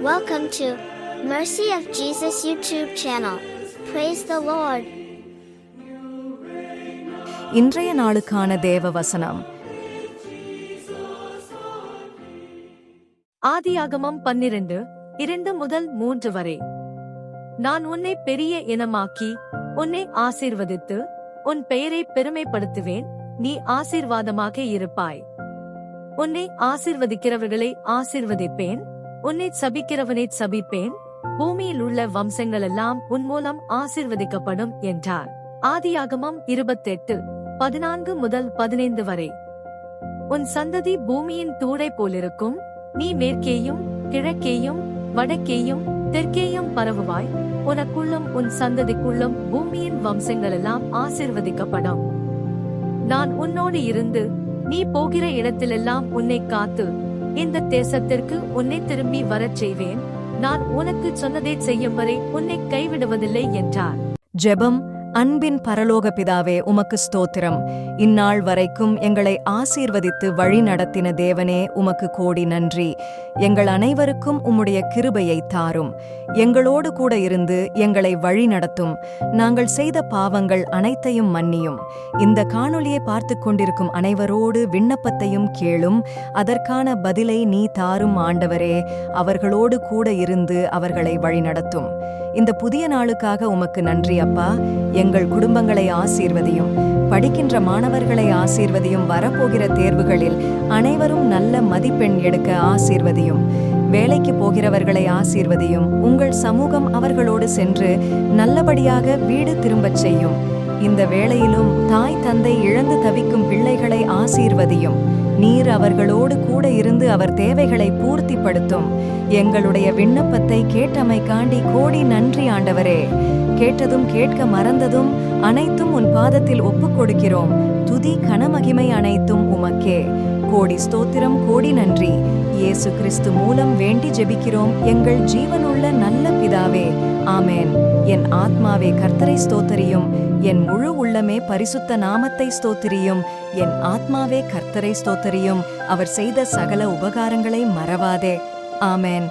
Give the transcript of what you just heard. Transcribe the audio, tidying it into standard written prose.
Welcome to Mercy of Jesus YouTube channel. Praise the Lord. இன்றைய நாளுக்கான தேவ வசனம் ஆதியாகமம் 12:2-3 வரை. நான் உன்னை பெரிய இனமாக்கி உன்னை ஆசீர்வதித்து உன் பெயரை பெருமைப்படுத்துவேன், நீ ஆசீர்வாதமாக இருப்பாய். உன்னை ஆசீர்வதிக்கிறவர்களை ஆசீர்வதிப்பேன், உன்னை சபிக்கிறவனை சபிப்பேன், பூமியில் உள்ள வம்சங்களெல்லாம் உன் மூலம் ஆசீர்வதிக்கப்படும் என்றார். ஆதியாகமம் 28:14-15 வரை. உன் சந்ததி பூமியின் தூளை போலிருக்கும், நீ மேற்கேயும் கிழக்கேயும் வடக்கேயும் தெற்கேயும் பரவுவாய், உனக்குள்ளும் உன் சந்ததிக்குள்ளும் பூமியின் வம்சங்களெல்லாம் ஆசீர்வதிக்கப்படும். நான் உன்னோடு இருந்து நீ போகிற இடத்திலெல்லாம் உன்னை காத்து இந்த தேசத்திற்கு உன்னை திரும்பி வரச் செய்வேன், நான் உனக்கு சொன்னதை செய்யும் வரை உன்னை கைவிடுவதில்லை என்றார். ஜெபம். அன்பின் பரலோக பிதாவே, உமக்கு ஸ்தோத்திரம். இந்நாள் வரைக்கும் எங்களை ஆசீர்வதித்து வழி நடத்தின தேவனே, உமக்கு கோடி நன்றி. எங்கள் அனைவருக்கும் உம்முடைய கிருபையை தாரும். எங்களோடு கூட இருந்து எங்களை வழி நடத்தும். நாங்கள் செய்த பாவங்கள் அனைத்தையும் மன்னியும். இந்த காணொளியை பார்த்து கொண்டிருக்கும் அனைவரோடு விண்ணப்பத்தையும் கேளும். அதற்கான பதிலை நீ தாரும் ஆண்டவரே. அவர்களோடு கூட இருந்து அவர்களை வழிநடத்தும். இந்த புதிய நாளுக்காக உமக்கு நன்றி அப்பா. எங்கள் குடும்பங்களை ஆசீர்வதியும், படிக்கின்ற மாணவர்களை ஆசீர்வதியும், வரப்போகிற தேர்வுகளில் அனைவரும் நல்ல மதிப்பெண் எடுக்க ஆசீர்வதியும், வேலைக்கு போகிறவர்களை ஆசீர்வதியும், உங்கள் சமூகம் அவர்களோடு சென்று நல்லபடியாக வீடு திரும்பச் செய்யும். இந்த வேளையிலும் தாய் தந்தை இழந்து தவிக்கும் பிள்ளைகளை ஆசீர்வதியும். நீர் அவர்களோடு கூட இருந்து அவர் தேவைகளை பூர்த்திப்படுத்தும். எங்களுடைய விண்ணப்பத்தை கேட்டமைக்காண்டி கோடி நன்றி ஆண்டவரே. கேட்டதும் கேட்க மறந்ததும் அனைத்தும் உன் பாதத்தில் ஒப்புக் கொடுக்கிறோம். துதி கனமகிமை அனைத்தும் உமக்கே. கோடி ஸ்தோத்திரம், கோடி நன்றி. இயேசு கிறிஸ்து மூலம் வேண்டி ஜெபிக்கிறோம் எங்கள் ஜீவனுள்ள நல்ல பிதாவே, ஆமேன். என் ஆத்மாவே கர்த்தரை ஸ்தோத்திரியும், என் முழு உள்ளமே பரிசுத்த நாமத்தை ஸ்தோத்திரியும். என் ஆத்மாவே கர்த்தரை ஸ்தோத்திரியும், அவர் செய்த சகல உபகாரங்களை மறவாதே. ஆமேன்.